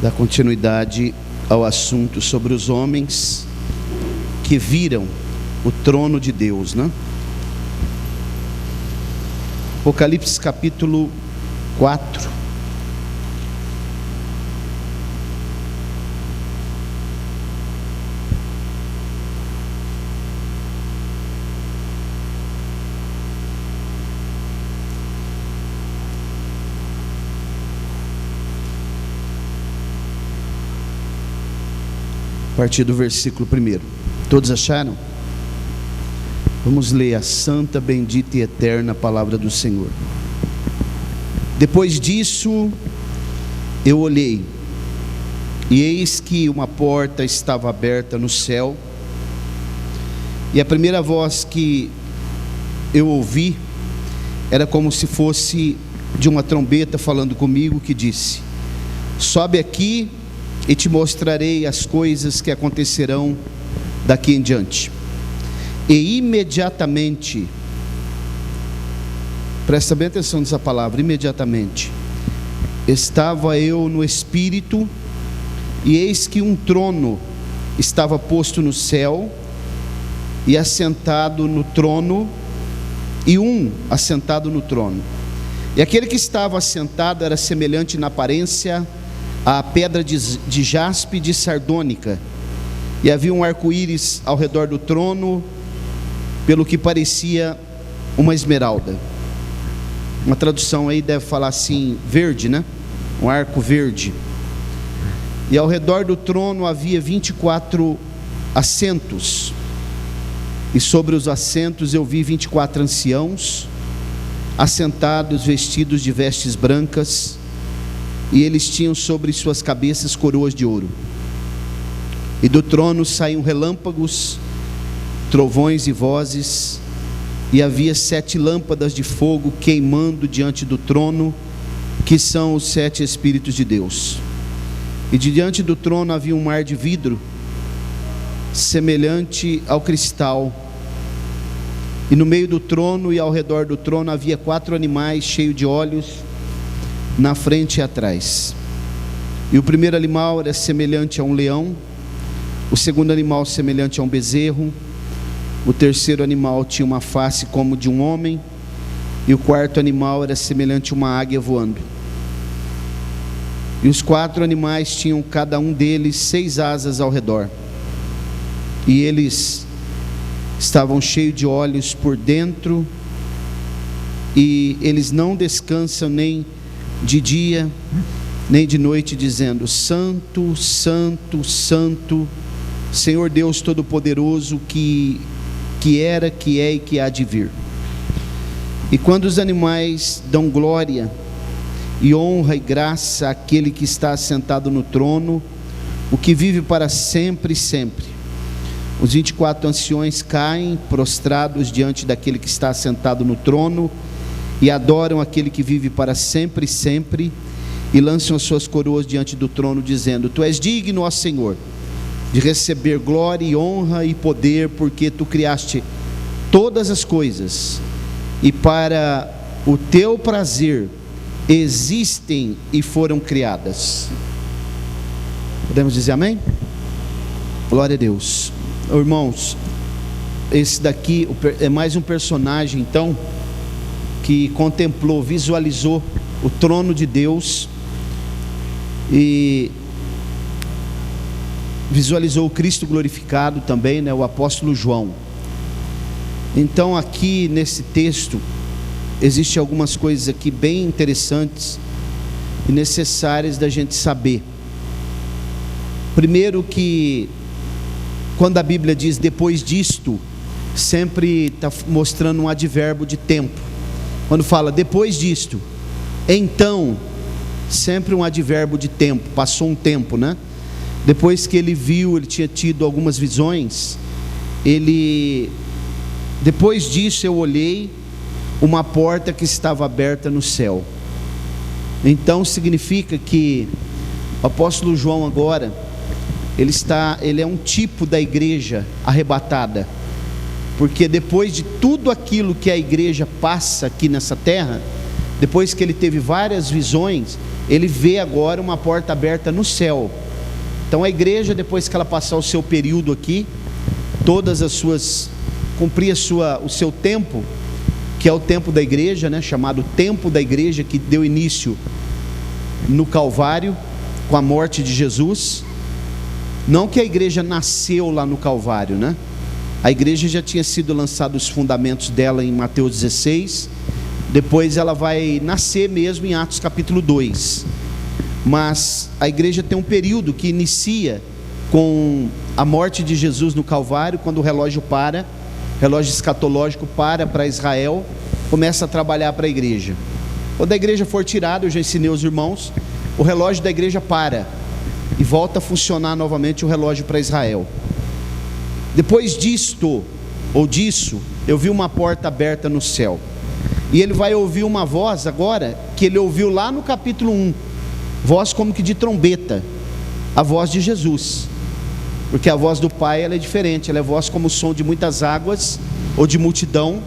dar continuidade ao assunto sobre os homens que viram o trono de Deus, né? Apocalipse capítulo 4. A partir do versículo 1. Todos acharam? Vamos ler a santa, bendita e eterna palavra do Senhor. Depois disso, eu olhei, e eis que uma porta estava aberta no céu, e a primeira voz que eu ouvi era como se fosse de uma trombeta falando comigo, que disse: sobe aqui e te mostrarei as coisas que acontecerão daqui em diante. E imediatamente, presta bem atenção nessa palavra, imediatamente, estava eu no Espírito, e eis que um trono estava posto no céu, e assentado no trono, e um assentado no trono. E aquele que estava assentado era semelhante na aparência a pedra de jaspe de sardônica, e havia um arco-íris ao redor do trono, pelo que parecia uma esmeralda. Uma tradução aí deve falar assim, verde, né? Um arco verde. E ao redor do trono havia 24 assentos, e sobre os assentos eu vi 24 anciãos, assentados, vestidos de vestes brancas, e eles tinham sobre suas cabeças coroas de ouro. E do trono saíam relâmpagos, trovões e vozes, e havia 7 lâmpadas de fogo queimando diante do trono, que são os 7 Espíritos de Deus. E diante do trono havia um mar de vidro, semelhante ao cristal, e no meio do trono e ao redor do trono havia 4 animais cheios de olhos, na frente e atrás. E o primeiro animal era semelhante a um leão, o segundo animal semelhante a um bezerro, o terceiro animal tinha uma face como de um homem, e o quarto animal era semelhante a uma águia voando. E os 4 animais tinham cada um deles 6 asas ao redor, e eles estavam cheios de olhos por dentro, e eles não descansam nem de dia nem de noite, dizendo: Santo, Santo, Santo, Senhor Deus Todo-Poderoso, que era, que é e que há de vir. E quando os animais dão glória e honra e graça àquele que está assentado no trono, o que vive para sempre e sempre, os 24 anciões caem prostrados diante daquele que está assentado no trono, e adoram aquele que vive para sempre e sempre, e lançam as suas coroas diante do trono, dizendo: Tu és digno, ó Senhor, de receber glória e honra e poder, porque Tu criaste todas as coisas, e para o Teu prazer existem e foram criadas. Podemos dizer amém? Glória a Deus. Irmãos, esse daqui é mais um personagem então que contemplou, visualizou o trono de Deus e visualizou o Cristo glorificado também, né? O apóstolo João. Então aqui nesse texto existem algumas coisas aqui bem interessantes e necessárias da gente saber. Primeiro, que quando a Bíblia diz depois disto, sempre está mostrando um advérbio de tempo. Quando fala depois disto, então, sempre um advérbio de tempo, passou um tempo, né? Depois que ele viu, ele tinha tido algumas visões, depois disso eu olhei uma porta que estava aberta no céu. Então significa que o apóstolo João agora, ele é um tipo da igreja arrebatada, porque depois de tudo aquilo que a igreja passa aqui nessa terra, depois que ele teve várias visões, ele vê agora uma porta aberta no céu. Então a igreja, depois que ela passar o seu período aqui, cumprir o seu tempo, que é o tempo da igreja, né, chamado tempo da igreja, que deu início no Calvário, com a morte de Jesus. Não que a igreja nasceu lá no Calvário, né? A igreja já tinha sido lançado os fundamentos dela em Mateus 16, depois ela vai nascer mesmo em Atos capítulo 2. Mas a igreja tem um período que inicia com a morte de Jesus no Calvário, quando o relógio escatológico para Israel, começa a trabalhar para a igreja. Quando a igreja for tirada, eu já ensinei aos irmãos, o relógio da igreja para e volta a funcionar novamente o relógio para Israel. Depois disso, eu vi uma porta aberta no céu, e ele vai ouvir uma voz agora, que ele ouviu lá no capítulo 1, voz como que de trombeta, a voz de Jesus, porque a voz do Pai ela é diferente, ela é voz como o som de muitas águas, ou de multidão,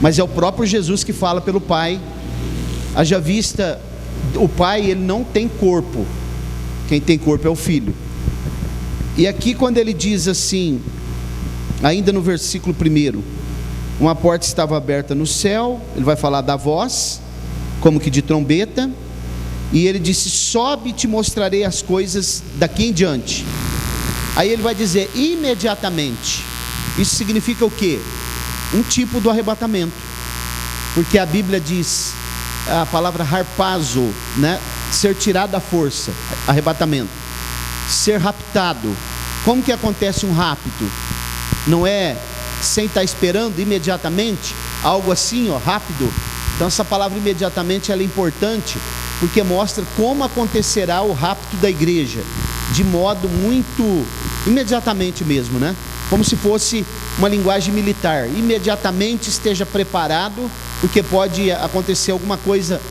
mas é o próprio Jesus que fala pelo Pai. Haja vista, o Pai ele não tem corpo, quem tem corpo é o Filho. E aqui quando ele diz assim, ainda no versículo 1, uma porta estava aberta no céu, ele vai falar da voz, como que de trombeta, e ele disse: sobe e te mostrarei as coisas daqui em diante. Aí ele vai dizer imediatamente. Isso significa o quê? Um tipo do arrebatamento, porque a Bíblia diz, a palavra harpazo, né? Ser tirado à força, arrebatamento, ser raptado. Como que acontece um rapto? Não é sem estar esperando, imediatamente, algo assim, rápido. Então essa palavra imediatamente ela é importante, porque mostra como acontecerá o rapto da igreja, de modo muito imediatamente mesmo, né? Como se fosse uma linguagem militar. Imediatamente esteja preparado, porque pode acontecer alguma coisa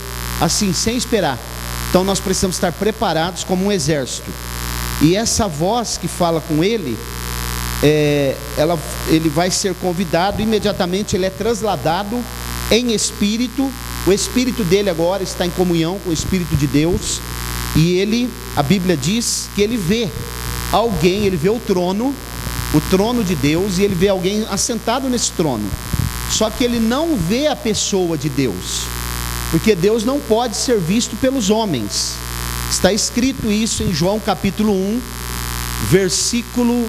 assim, sem esperar. Então nós precisamos estar preparados como um exército. E essa voz que fala com ele, ele vai ser convidado, imediatamente ele é trasladado em espírito. O espírito dele agora está em comunhão com o Espírito de Deus, e a Bíblia diz que ele vê alguém, ele vê o trono de Deus, e ele vê alguém assentado nesse trono. Só que ele não vê a pessoa de Deus, porque Deus não pode ser visto pelos homens. Está escrito isso em João capítulo 1, versículo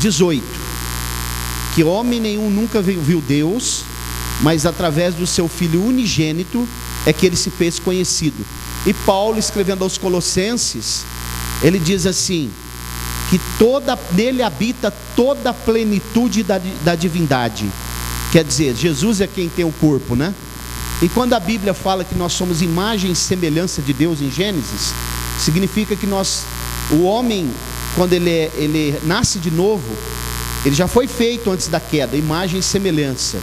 18, que homem nenhum nunca viu Deus, mas através do seu Filho unigênito é que ele se fez conhecido. E Paulo, escrevendo aos Colossenses, ele diz assim, que nele habita toda a plenitude da divindade. Quer dizer, Jesus é quem tem o corpo, né? E quando a Bíblia fala que nós somos imagem e semelhança de Deus em Gênesis, significa que o homem, quando ele nasce de novo, ele já foi feito antes da queda, imagem e semelhança.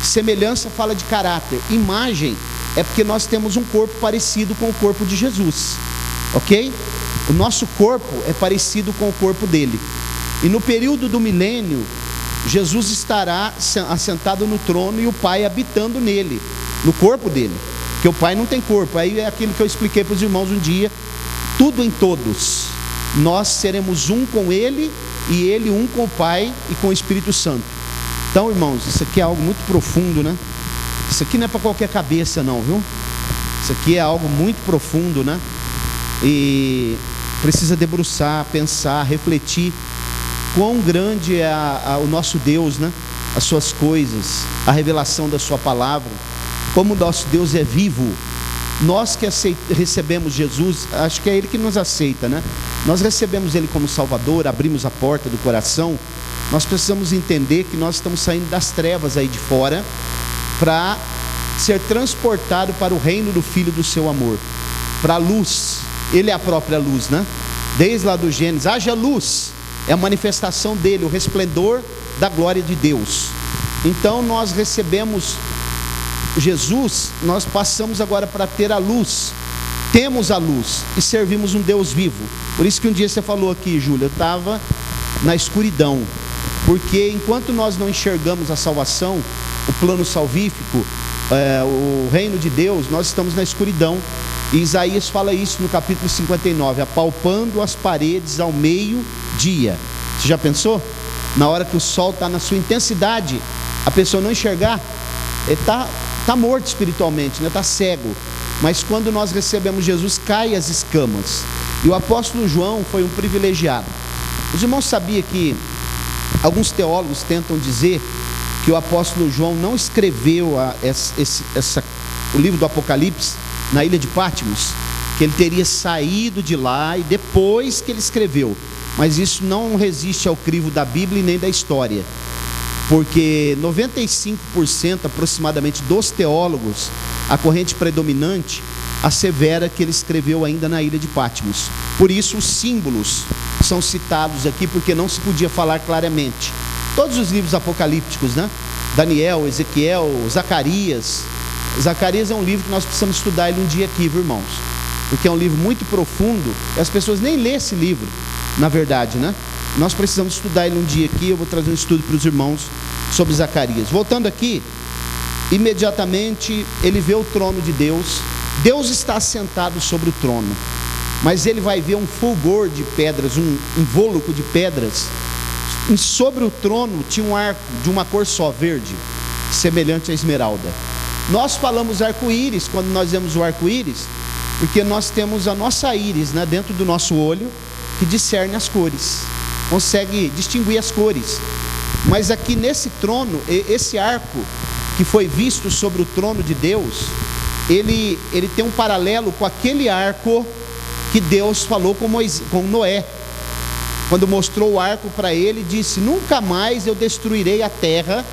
Semelhança fala de caráter, imagem é porque nós temos um corpo parecido com o corpo de Jesus, ok? O nosso corpo é parecido com o corpo dele. E no período do milênio, Jesus estará assentado no trono e o Pai habitando nele, no corpo dele, porque o Pai não tem corpo. Aí é aquilo que eu expliquei para os irmãos um dia, tudo em todos, nós seremos um com ele, e ele um com o Pai e com o Espírito Santo. Então, irmãos, isso aqui é algo muito profundo, né? Isso aqui não é para qualquer cabeça não, viu? Isso aqui é algo muito profundo, né? E precisa debruçar, pensar, refletir quão grande é o nosso Deus, né? As suas coisas, a revelação da sua palavra, como o nosso Deus é vivo. Nós que recebemos Jesus, acho que é Ele que nos aceita, né? Nós recebemos Ele como Salvador, abrimos a porta do coração. Nós precisamos entender que nós estamos saindo das trevas aí de fora, para ser transportado para o reino do Filho do seu amor, para a luz. Ele é a própria luz, né? Desde lá do Gênesis, haja luz, é a manifestação dele, o resplendor da glória de Deus. Então nós recebemos Jesus, nós passamos agora para ter a luz, temos a luz e servimos um Deus vivo. Por isso que um dia você falou aqui, Júlia, eu estava na escuridão, porque enquanto nós não enxergamos a salvação, o plano salvífico, o reino de Deus, nós estamos na escuridão. E Isaías fala isso no capítulo 59, apalpando as paredes ao meio-dia. Você já pensou? Na hora que o sol está na sua intensidade, a pessoa não enxergar, está morto espiritualmente, né? Está cego. Mas quando nós recebemos Jesus, cai as escamas. E o apóstolo João foi um privilegiado. Os irmãos sabiam que alguns teólogos tentam dizer que o apóstolo João não escreveu o livro do Apocalipse na ilha de Patmos, que ele teria saído de lá e depois que ele escreveu. Mas isso não resiste ao crivo da Bíblia e nem da história, porque 95% aproximadamente dos teólogos, a corrente predominante, assevera que ele escreveu ainda na ilha de Patmos. Por isso os símbolos são citados aqui, porque não se podia falar claramente. Todos os livros apocalípticos, né? Daniel, Ezequiel, Zacarias. Zacarias é um livro que nós precisamos estudar ele um dia aqui, viu, irmãos? Porque é um livro muito profundo, e as pessoas nem lêem esse livro, na verdade, né? Nós precisamos estudar ele um dia aqui. Eu vou trazer um estudo para os irmãos sobre Zacarias. Voltando aqui, imediatamente ele vê o trono de Deus. Deus está sentado sobre o trono, mas ele vai ver um fulgor de pedras, um invólucro de pedras. E sobre o trono tinha um arco de uma cor só, verde, semelhante à esmeralda. Nós falamos arco-íris quando nós vemos o arco-íris, porque nós temos a nossa íris, né, dentro do nosso olho, que discerne as cores, consegue distinguir as cores. Mas aqui nesse trono, esse arco que foi visto sobre o trono de Deus, ele tem um paralelo com aquele arco que Deus falou com Noé, quando mostrou o arco para ele, disse: nunca mais eu destruirei a terra,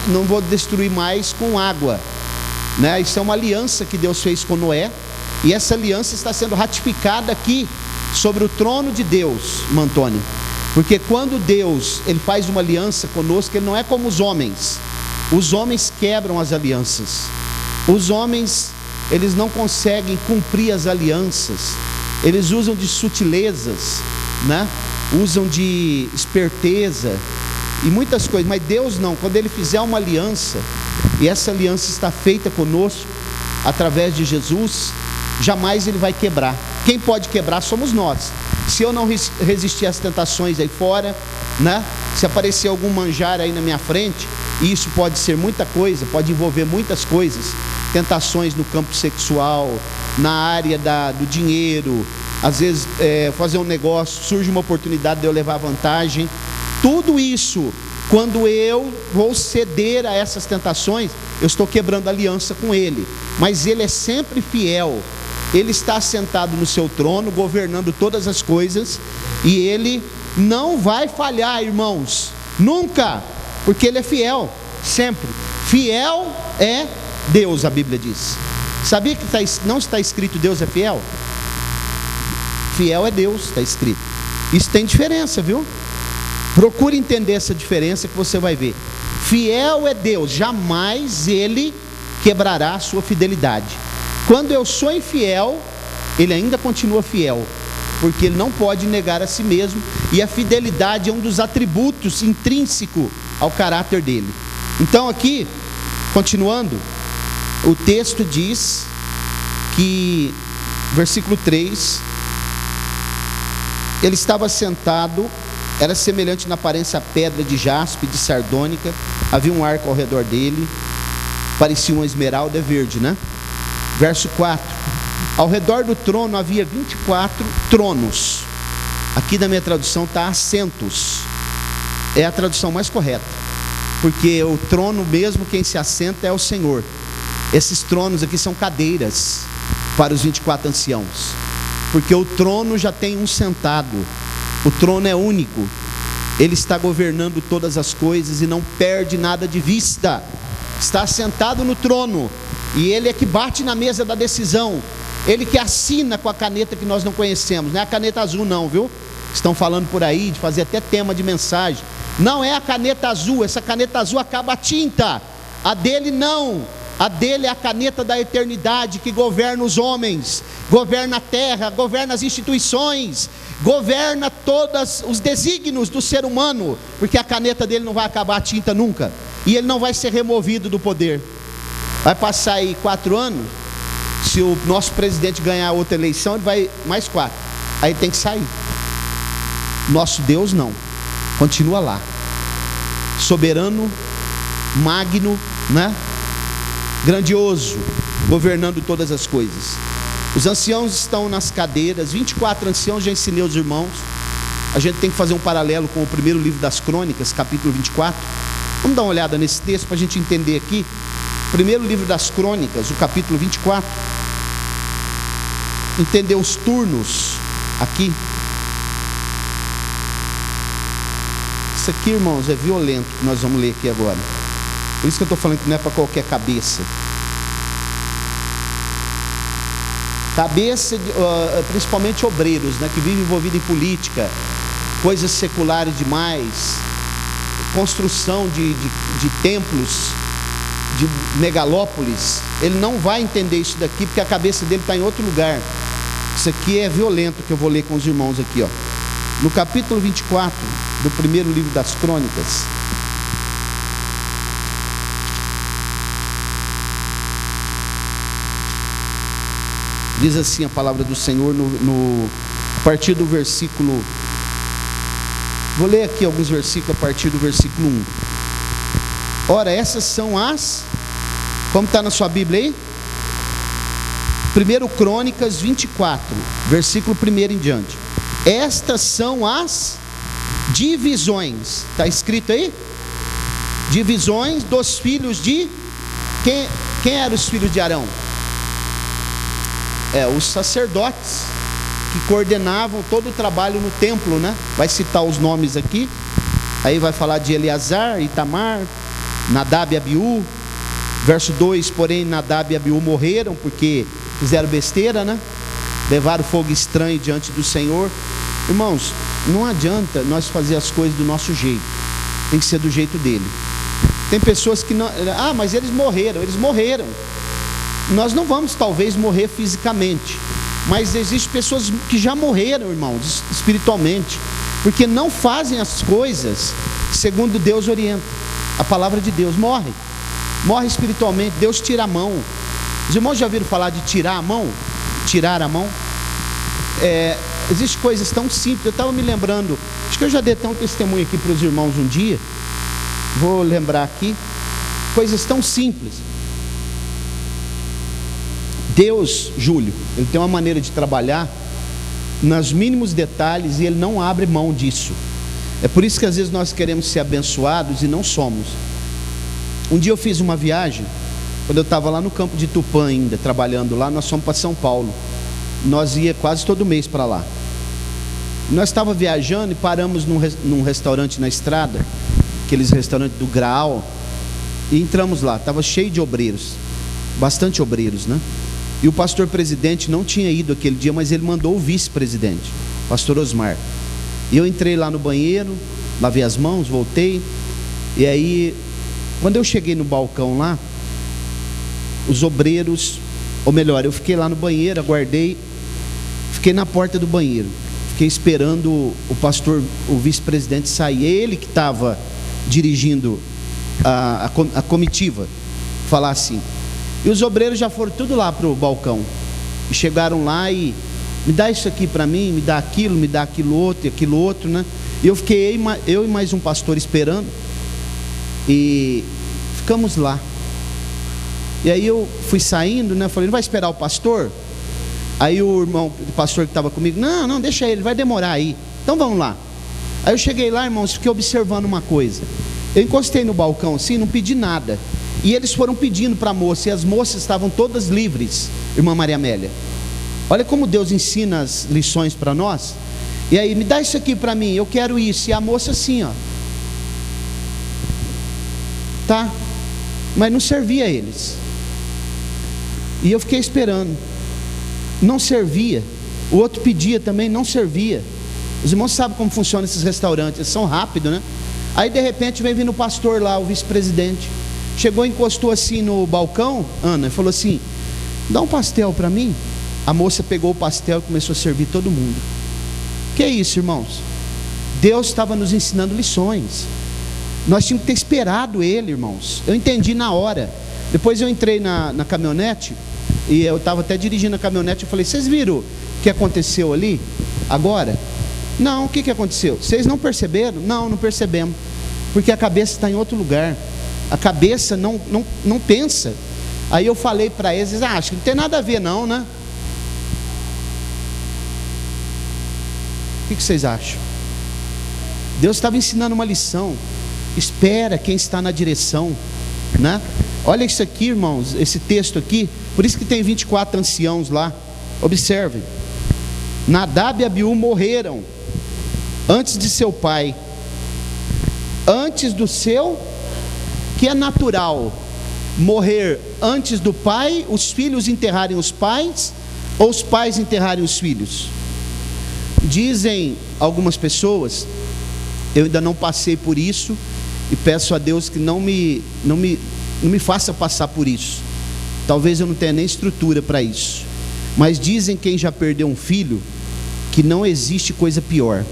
não vou destruir mais com água, né? Isso é uma aliança que Deus fez com Noé, e essa aliança está sendo ratificada aqui sobre o trono de Deus, Antônio, porque quando Deus ele faz uma aliança conosco, ele não é como os homens quebram as alianças. Os homens, eles não conseguem cumprir as alianças, eles usam de sutilezas, né? Usam de esperteza e muitas coisas, mas Deus não. Quando ele fizer uma aliança, e essa aliança está feita conosco através de Jesus, jamais ele vai quebrar. Quem pode quebrar somos nós. Se eu não resistir às tentações aí fora, né? Se aparecer algum manjar aí na minha frente, e isso pode ser muita coisa, pode envolver muitas coisas, tentações no campo sexual, na área do dinheiro, às vezes fazer um negócio, surge uma oportunidade de eu levar vantagem. Tudo isso, quando eu vou ceder a essas tentações, eu estou quebrando aliança com ele. Mas ele é sempre fiel, ele está sentado no seu trono, governando todas as coisas, e ele não vai falhar, irmãos, nunca, porque ele é fiel, sempre. Fiel é Deus, a Bíblia diz. Sabia que não está escrito Deus é fiel? Fiel é Deus, está escrito. Isso tem diferença, viu? Procure entender essa diferença que você vai ver. Fiel é Deus, jamais ele quebrará a sua fidelidade. Quando eu sou infiel, ele ainda continua fiel, porque ele não pode negar a si mesmo, e a fidelidade é um dos atributos intrínsecos ao caráter dele. Então aqui, continuando, o texto diz que, versículo 3, ele estava sentado, era semelhante na aparência a pedra de jaspe, de sardônica, havia um arco ao redor dele, parecia uma esmeralda verde, né? Verso 4, ao redor do trono havia 24 tronos. Aqui na minha tradução está assentos, é a tradução mais correta, porque o trono mesmo, quem se assenta é o Senhor. Esses tronos aqui são cadeiras para os 24 anciãos, porque o trono já tem um sentado, o trono é único, ele está governando todas as coisas e não perde nada de vista, está sentado no trono, e ele é que bate na mesa da decisão, ele que assina com a caneta que nós não conhecemos, não é a caneta azul não, viu? Estão falando por aí de fazer até tema de mensagem, não é a caneta azul, essa caneta azul acaba a tinta, a dele não, a dele é a caneta da eternidade que governa os homens, governa a terra, governa as instituições, governa todos os desígnios do ser humano, porque a caneta dele não vai acabar a tinta nunca, e ele não vai ser removido do poder. Vai passar aí 4 anos, Se o nosso presidente ganhar outra eleição, ele vai mais 4. Aí tem que sair. Nosso Deus não. Continua lá. Soberano, magno, né? Grandioso, governando todas as coisas. Os anciãos estão nas cadeiras, 24 anciãos, já ensinei aos irmãos. A gente tem que fazer um paralelo com o primeiro livro das Crônicas, capítulo 24. Vamos dar uma olhada nesse texto para a gente entender aqui. Primeiro livro das Crônicas, o capítulo 24. Entender os turnos aqui. Isso aqui, irmãos, é violento que nós vamos ler aqui agora. Por isso que eu estou falando que não é para qualquer cabeça. Cabeça, principalmente obreiros, né, que vivem envolvidos em política, coisas seculares demais, construção de templos, de megalópolis. Ele não vai entender isso daqui, porque a cabeça dele está em outro lugar. Isso aqui é violento, que eu vou ler com os irmãos aqui, ó. No capítulo 24 do primeiro livro das Crônicas, diz assim a palavra do Senhor a partir do versículo. Vou ler aqui alguns versículos a partir do versículo 1. Ora, essas são as, como está na sua Bíblia aí? 1 Crônicas 24, versículo 1 em diante. Estas são as divisões. Está escrito aí? Divisões dos filhos de... Quem eram os filhos de Arão? Os sacerdotes que coordenavam todo o trabalho no templo, né? Vai citar os nomes aqui. Aí vai falar de Eleazar, Itamar, Nadab e Abiú. Verso 2, porém Nadab e Abiú morreram porque fizeram besteira, né? Levaram fogo estranho diante do Senhor. Irmãos, não adianta nós fazer as coisas do nosso jeito. Tem que ser do jeito dele. Tem pessoas que não... mas eles morreram. Nós não vamos talvez morrer fisicamente, mas existem pessoas que já morreram, irmãos, espiritualmente, porque não fazem as coisas segundo Deus orienta. A palavra de Deus morre espiritualmente. Deus tira a mão. Os irmãos já ouviram falar de tirar a mão? Tirar a mão? Existem coisas tão simples. Eu estava me lembrando, acho que eu já dei até um testemunho aqui para os irmãos um dia. Vou lembrar aqui. Coisas tão simples. Deus, Júlio, ele tem uma maneira de trabalhar nos mínimos detalhes e ele não abre mão disso. É por isso que às vezes nós queremos ser abençoados e não somos. Um dia eu fiz uma viagem, quando eu estava lá no campo de Tupã ainda, trabalhando lá, nós fomos para São Paulo. Nós ia quase todo mês para lá. Nós estávamos viajando e paramos num restaurante na estrada, aqueles restaurantes do Graal, e entramos lá, estava cheio de obreiros, bastante obreiros, né? E o pastor presidente não tinha ido aquele dia, mas ele mandou o vice-presidente, pastor Osmar. E eu entrei lá no banheiro, lavei as mãos, voltei. E aí, quando eu cheguei no balcão lá, os obreiros, ou melhor, eu fiquei lá no banheiro, aguardei, fiquei na porta do banheiro, fiquei esperando o pastor, o vice-presidente sair. Ele que estava dirigindo a comitiva, falar assim. E os obreiros já foram tudo lá para o balcão. E chegaram lá e... me dá isso aqui para mim, me dá aquilo outro, né? E eu fiquei, eu e mais um pastor esperando. E ficamos lá. E aí eu fui saindo, né? Falei, não vai esperar o pastor? Aí o irmão, o pastor que estava comigo, não, deixa ele, vai demorar aí. Então vamos lá. Aí eu cheguei lá, irmãos, fiquei observando uma coisa. Eu encostei no balcão assim, não pedi nada. E eles foram pedindo para a moça, e as moças estavam todas livres, irmã Maria Amélia. Olha como Deus ensina as lições para nós. E aí, me dá isso aqui para mim, eu quero isso. E a moça assim, ó. Tá? Mas não servia a eles. E eu fiquei esperando. Não servia. O outro pedia também, não servia. Os irmãos sabem como funcionam esses restaurantes, eles são rápidos, né? Aí de repente vem vindo o pastor lá, o vice-presidente. Chegou, encostou assim no balcão, Ana, e falou assim, dá um pastel para mim. A moça pegou o pastel e começou a servir todo mundo. Que é isso, irmãos? Deus estava nos ensinando lições. Nós tínhamos que ter esperado Ele, irmãos. Eu entendi na hora. Depois eu entrei na caminhonete. e eu estava até dirigindo a caminhonete, eu falei, vocês viram o que aconteceu ali, agora? Não, o que aconteceu? Vocês não perceberam? Não percebemos, porque a cabeça está em outro lugar, a cabeça não pensa. Aí eu falei para eles, acho que não tem nada a ver não, né? O que vocês acham? Deus estava ensinando uma lição. Espera quem está na direção, né? Olha isso aqui, irmãos, esse texto aqui. Por isso que tem 24 anciãos lá. Observem. Nadab e Abiú morreram antes de seu pai, antes do seu, que é natural, morrer antes do pai, os filhos enterrarem os pais, ou os pais enterrarem os filhos. Dizem algumas pessoas, eu ainda não passei por isso, e peço a Deus que não me faça passar por isso. Talvez eu não tenha nem estrutura para isso, mas dizem quem já perdeu um filho, que não existe coisa pior,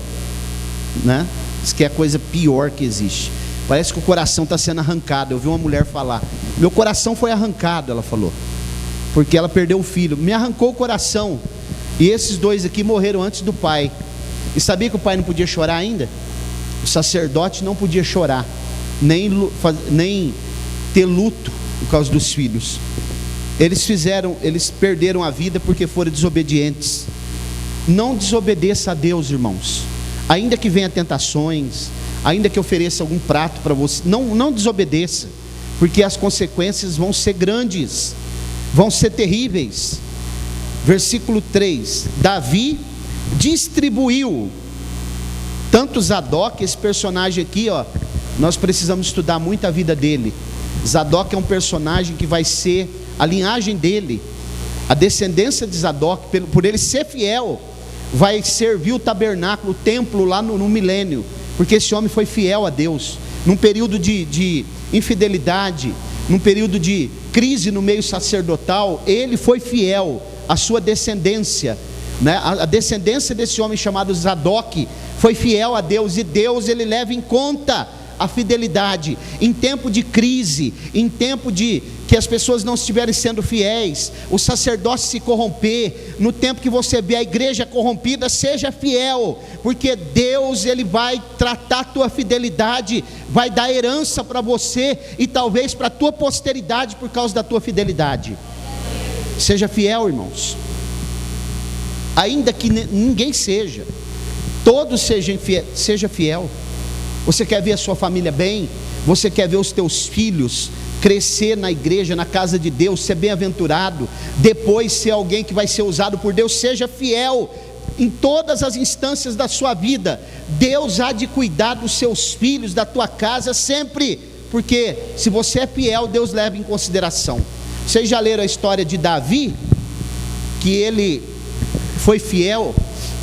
né? Diz que é a coisa pior que existe. Parece que o coração está sendo arrancado. Eu vi uma mulher falar, meu coração foi arrancado, ela falou, porque ela perdeu o filho, me arrancou o coração. E esses dois aqui morreram antes do pai. E sabia que o pai não podia chorar ainda? O sacerdote não podia chorar, nem ter luto por causa dos filhos. Eles perderam a vida porque foram desobedientes. Não desobedeça a Deus, irmãos. Ainda que venha tentações, ainda que ofereça algum prato para você, não desobedeça, porque as consequências vão ser grandes, vão ser terríveis. Versículo 3: Davi distribuiu, tanto Zadok, esse personagem aqui, ó, nós precisamos estudar muito a vida dele. Zadok é um personagem que vai ser a linhagem dele, a descendência de Zadok, por ele ser fiel, vai servir o tabernáculo, o templo lá no milênio, porque esse homem foi fiel a Deus, num período de infidelidade, num período de crise no meio sacerdotal, ele foi fiel. A sua descendência, né? A descendência desse homem chamado Zadok foi fiel a Deus, e Deus, ele leva em conta a fidelidade em tempo de crise, em tempo de que as pessoas não estiverem sendo fiéis, o sacerdócio se corromper, no tempo que você vê a igreja corrompida, seja fiel, porque Deus, ele vai tratar a tua fidelidade, vai dar herança para você e talvez para a tua posteridade por causa da tua fidelidade. Seja fiel, irmãos, ainda que ninguém seja, todos seja fiel. Você quer ver a sua família bem? Você quer ver os teus filhos crescer na igreja, na casa de Deus, ser bem-aventurado, depois ser alguém que vai ser usado por Deus? Seja fiel em todas as instâncias da sua vida. Deus há de cuidar dos seus filhos, da tua casa sempre, porque se você é fiel, Deus leva em consideração. Vocês já leram a história de Davi, que ele foi fiel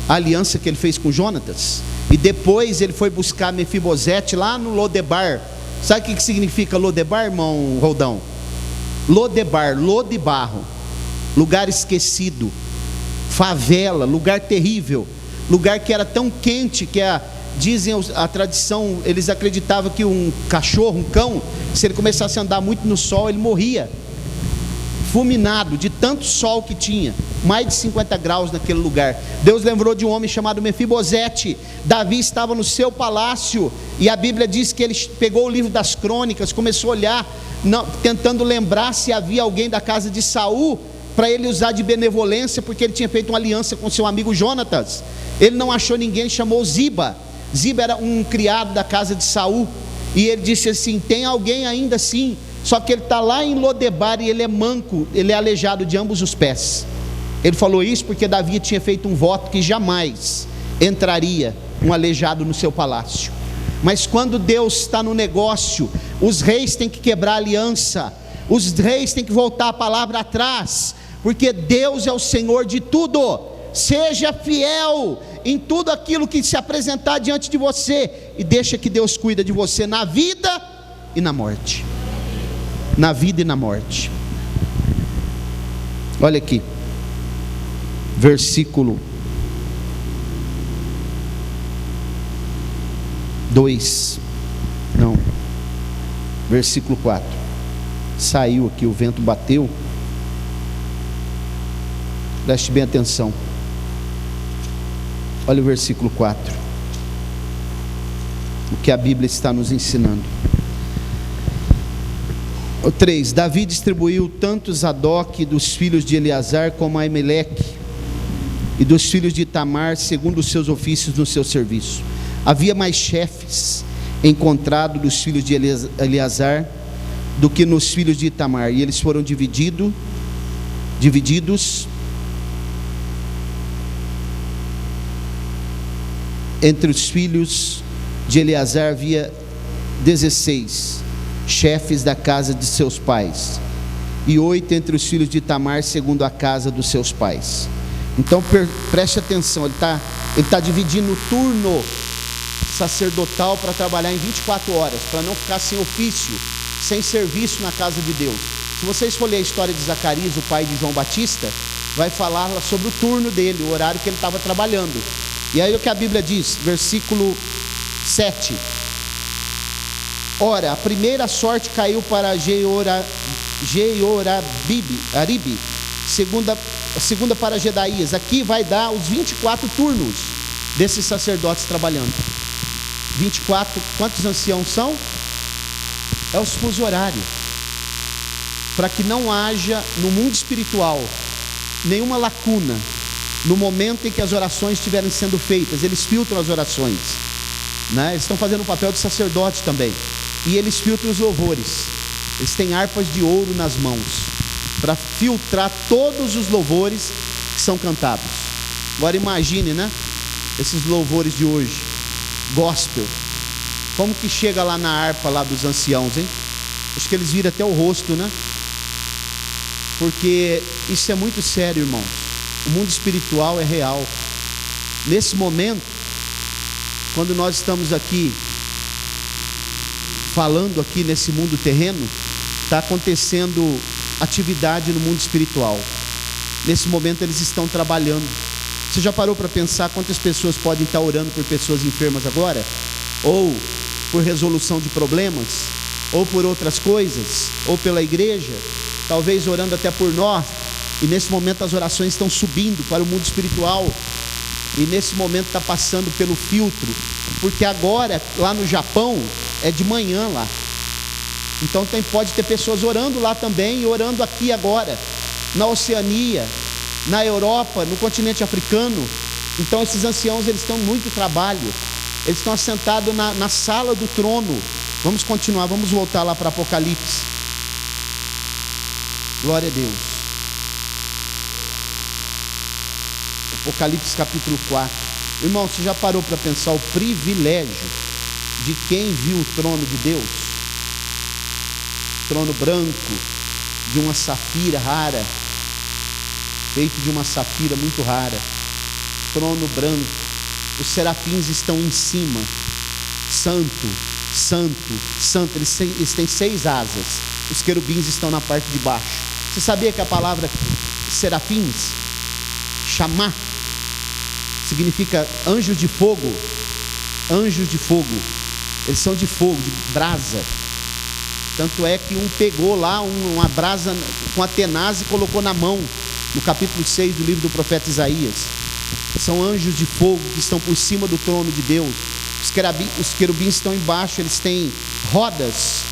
à aliança que ele fez com Jonatas, e depois ele foi buscar Mefibosete lá no Lodebar. Sabe o que significa Lodebar, irmão Roldão? Lodebar, lô de barro, lugar esquecido, favela, lugar terrível, lugar que era tão quente que dizem a tradição, eles acreditavam que um cachorro, um cão, se ele começasse a andar muito no sol, ele morria, fulminado de tanto sol que tinha, mais de 50 graus naquele lugar. Deus lembrou de um homem chamado Mefibosete. Davi estava no seu palácio, e a Bíblia diz que ele pegou o livro das crônicas, começou a olhar, tentando lembrar se havia alguém da casa de Saul, para ele usar de benevolência, porque ele tinha feito uma aliança com seu amigo Jonatas. Ele não achou ninguém, chamou Ziba. Ziba era um criado da casa de Saul, e ele disse assim: tem alguém ainda? Sim, só que ele está lá em Lodebar e ele é manco, ele é aleijado de ambos os pés. Ele falou isso porque Davi tinha feito um voto que jamais entraria um aleijado no seu palácio. Mas quando Deus está no negócio, os reis têm que quebrar a aliança, os reis têm que voltar a palavra atrás, porque Deus é o Senhor de tudo. Seja fiel em tudo aquilo que se apresentar diante de você, e deixa que Deus cuida de você na vida e na morte. Na vida e na morte. Olha aqui, versículo 2, não, versículo 4, saiu aqui, o vento bateu, Preste bem atenção. Olha o versículo 4. O que a Bíblia está nos ensinando. O 3. Davi distribuiu tanto Zadok dos filhos de Eleazar como Aimeleque e dos filhos de Itamar, segundo os seus ofícios no seu serviço. Havia mais chefes encontrado dos filhos de Eleazar do que nos filhos de Itamar, e eles foram divididos. Entre os filhos de Eleazar havia 16 chefes da casa de seus pais, e 8 entre os filhos de Itamar, segundo a casa dos seus pais. Então preste atenção, ele está dividindo o turno sacerdotal para trabalhar em 24 horas, para não ficar sem ofício, sem serviço na casa de Deus. Se vocês for ler a história de Zacarias, o pai de João Batista, vai falar sobre o turno dele, o horário que ele estava trabalhando. E aí o que a Bíblia diz, versículo 7. Ora, a primeira sorte caiu para Jeorabib, a segunda para Jedaías. Aqui vai dar os 24 turnos desses sacerdotes trabalhando. 24, quantos anciãos são? É os fuso horário, para que não haja no mundo espiritual nenhuma lacuna no momento em que as orações estiverem sendo feitas. Eles filtram as orações, né? Eles estão fazendo o papel de sacerdote também, e eles filtram os louvores. Eles têm harpas de ouro nas mãos para filtrar todos os louvores que são cantados. Agora imagine, né, esses louvores de hoje, gospel, como que chega lá na harpa lá dos anciãos, hein? Acho que eles viram até o rosto, né? Porque isso é muito sério, irmãos. O mundo espiritual é real. Nesse momento, quando nós estamos aqui falando aqui nesse mundo terreno, está acontecendo atividade no mundo espiritual. Nesse momento eles estão trabalhando. Você já parou para pensar quantas pessoas podem estar orando por pessoas enfermas agora? Ou por resolução de problemas? Ou por outras coisas? Ou pela igreja? Talvez orando até por nós. E nesse momento as orações estão subindo para o mundo espiritual. E nesse momento está passando pelo filtro. Porque agora, lá no Japão, é de manhã lá. Então pode ter pessoas orando lá também e orando aqui agora. Na Oceania, na Europa, no continente africano. Então esses anciãos, eles estão muito trabalho. Eles estão assentados na sala do trono. Vamos continuar, vamos voltar lá para Apocalipse. Glória a Deus. Apocalipse capítulo 4. Irmão, você já parou para pensar o privilégio de quem viu o trono de Deus? Trono branco, de uma safira rara, feito de uma safira muito rara. Trono branco. Os serafins estão em cima. Santo, santo, santo. Eles têm 6 asas. Os querubins estão na parte de baixo. Você sabia que a palavra serafins, chamar, significa anjos de fogo? Anjos de fogo. Eles são de fogo, de brasa. Tanto é que um pegou lá uma brasa com a tenaz e colocou na mão, no capítulo 6 do livro do profeta Isaías. São anjos de fogo que estão por cima do trono de Deus. Os querubins estão embaixo, eles têm rodas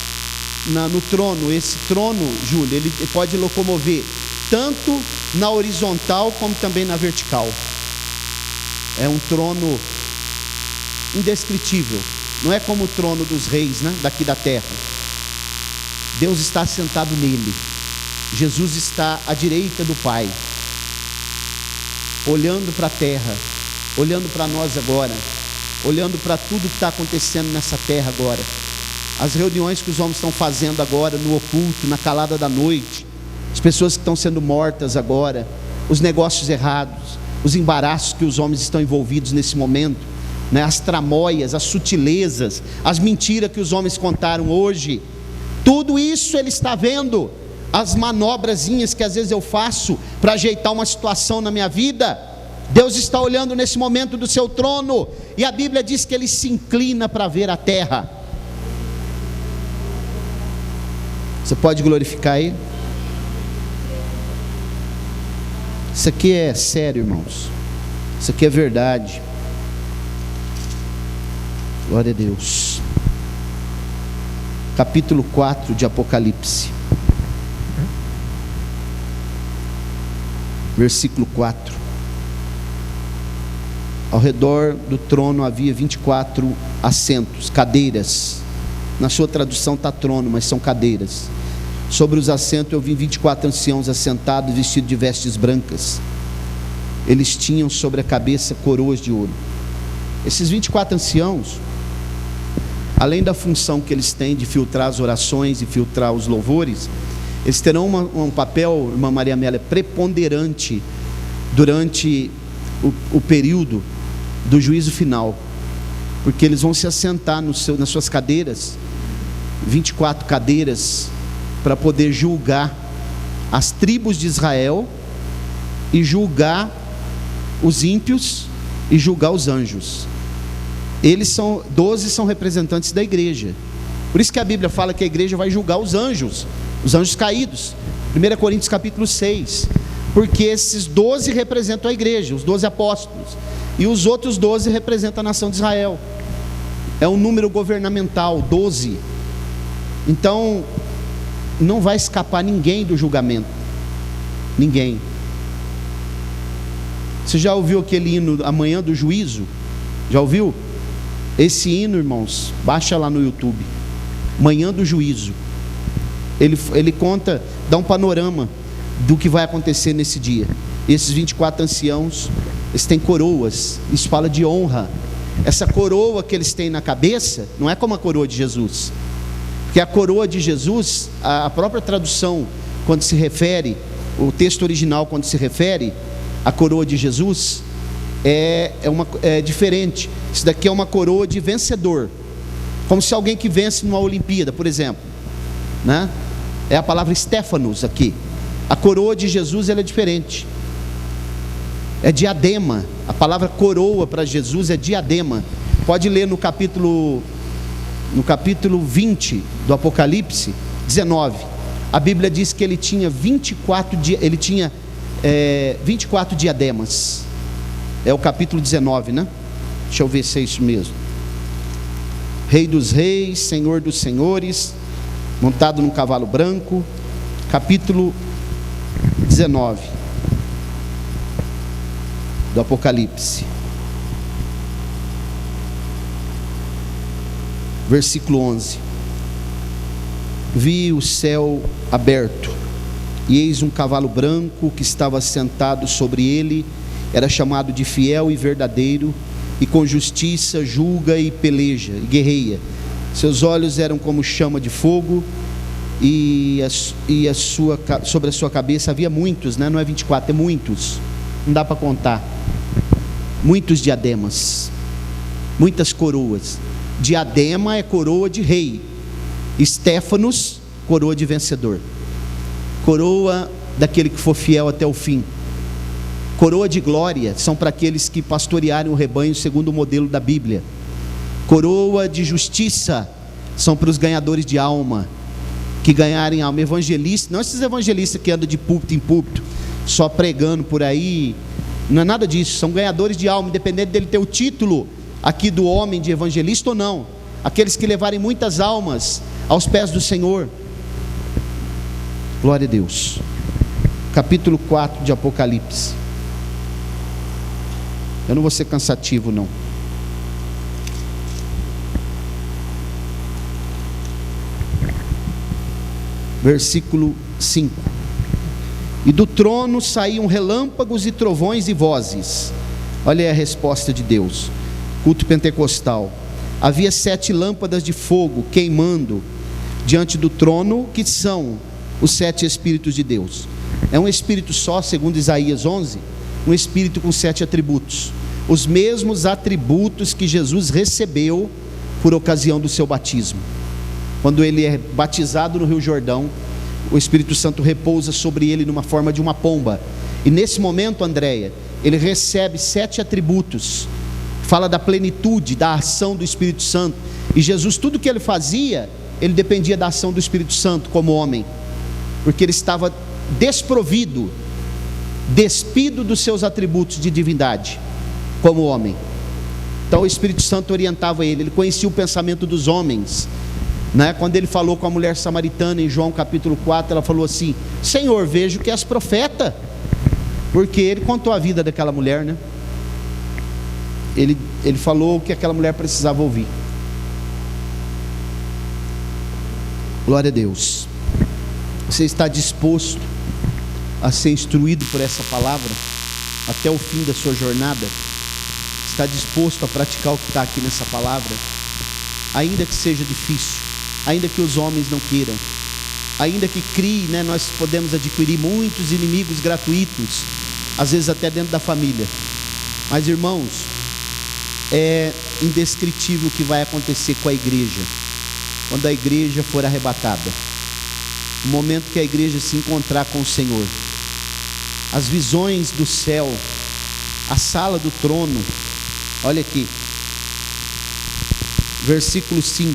no trono. Esse trono, Júlio, ele pode locomover tanto na horizontal como também na vertical. É um trono indescritível. Não é como o trono dos reis, né, daqui da terra. Deus está sentado nele. Jesus está à direita do Pai, olhando para a terra, olhando para nós agora, olhando para tudo que está acontecendo nessa terra agora. As reuniões que os homens estão fazendo agora no oculto, na calada da noite, as pessoas que estão sendo mortas agora, os negócios errados, os embaraços que os homens estão envolvidos nesse momento, né? As tramóias, as sutilezas, as mentiras que os homens contaram hoje. Tudo isso ele está vendo. As manobrazinhas que às vezes eu faço para ajeitar uma situação na minha vida, Deus está olhando nesse momento do seu trono. E a Bíblia diz que ele se inclina para ver a terra. Você pode glorificar ele? Isso aqui é sério, irmãos. Isso aqui é verdade. Glória a Deus. Capítulo 4 de Apocalipse. Versículo 4. Ao redor do trono havia 24 assentos, cadeiras. Na sua tradução está trono, mas são cadeiras. Sobre os assentos eu vi 24 anciãos assentados, vestidos de vestes brancas. Eles tinham sobre a cabeça coroas de ouro. Esses 24 anciãos, além da função que eles têm de filtrar as orações e filtrar os louvores, eles terão um papel, irmã Maria Amélia, preponderante durante o período do juízo final, porque eles vão se assentar nas suas cadeiras, 24 cadeiras, para poder julgar as tribos de Israel e julgar os ímpios e julgar os anjos. 12 são representantes da igreja. Por isso que a Bíblia fala que a igreja vai julgar os anjos caídos. 1 Coríntios capítulo 6. Porque esses 12 representam a igreja, os 12 apóstolos, e os outros 12 representam a nação de Israel. É um número governamental, 12. Então não vai escapar ninguém do julgamento. Ninguém. Você já ouviu aquele hino Amanhã do Juízo? Já ouviu? Esse hino, irmãos, baixa lá no YouTube. Manhã do Juízo. Ele conta, dá um panorama do que vai acontecer nesse dia. Esses 24 anciãos, eles têm coroas. Isso fala de honra. Essa coroa que eles têm na cabeça não é como a coroa de Jesus, porque a coroa de Jesus, a própria tradução, quando se refere, o texto original, quando se refere à coroa de Jesus, é diferente. Isso daqui é uma coroa de vencedor, como se alguém que vence numa Olimpíada, por exemplo, né? É a palavra Stéphanos aqui. A coroa de Jesus, ela é diferente, é diadema. A palavra coroa para Jesus é diadema. Pode ler no capítulo 20 do Apocalipse 19. A Bíblia diz que ele tinha 24 diademas. É o capítulo 19, né? Deixa eu ver se é isso mesmo. Rei dos reis, Senhor dos senhores, montado num cavalo branco. Capítulo 19 do Apocalipse, versículo 11. Vi o céu aberto, e eis um cavalo branco que estava sentado sobre ele. Era chamado de Fiel e Verdadeiro, e com justiça julga e peleja e guerreia. Seus olhos eram como chama de fogo, e sobre a sua cabeça havia muitos, né? Não é 24, é muitos, não dá para contar. Muitos diademas, muitas coroas. Diadema é coroa de rei, Stéphanos, coroa de vencedor, coroa daquele que for fiel até o fim. Coroa de glória são para aqueles que pastorearem o rebanho segundo o modelo da Bíblia. Coroa de justiça são para os ganhadores de alma, que ganharem alma. Evangelista, não esses evangelistas que andam de púlpito em púlpito, só pregando por aí, não é nada disso. São ganhadores de alma, independente dele ter o título aqui do homem de evangelista ou não. Aqueles que levarem muitas almas aos pés do Senhor. Glória a Deus. Capítulo 4 de Apocalipse. Eu não vou ser cansativo, não. Versículo 5. E do trono saíam relâmpagos e trovões e vozes. Olha aí a resposta de Deus. Culto pentecostal. Havia 7 lâmpadas de fogo queimando diante do trono, que são os 7 Espíritos de Deus. É um Espírito só, segundo Isaías 11, um Espírito com 7 atributos. Os mesmos atributos que Jesus recebeu por ocasião do seu batismo. Quando ele é batizado no Rio Jordão, o Espírito Santo repousa sobre ele numa forma de uma pomba. E nesse momento, Andréia, ele recebe 7 atributos. Fala da plenitude, da ação do Espírito Santo. E Jesus, tudo que ele fazia, ele dependia da ação do Espírito Santo como homem, porque ele estava desprovido despido dos seus atributos de divindade, como homem. Então o Espírito Santo orientava ele conhecia o pensamento dos homens, né? Quando ele falou com a mulher samaritana em João capítulo 4, ela falou assim: Senhor, vejo que és profeta, porque ele contou a vida daquela mulher, né? Ele falou o que aquela mulher precisava ouvir. Glória a Deus. Você está disposto a ser instruído por essa palavra até o fim da sua jornada? Está disposto a praticar o que está aqui nessa palavra? Ainda que seja difícil, ainda que os homens não queiram, ainda que crie, né, nós podemos adquirir muitos inimigos gratuitos, às vezes até dentro da família. Mas irmãos, é indescritível o que vai acontecer com a igreja quando a igreja for arrebatada. No momento que a igreja se encontrar com o Senhor, as visões do céu, a sala do trono. Olha aqui, versículo 5: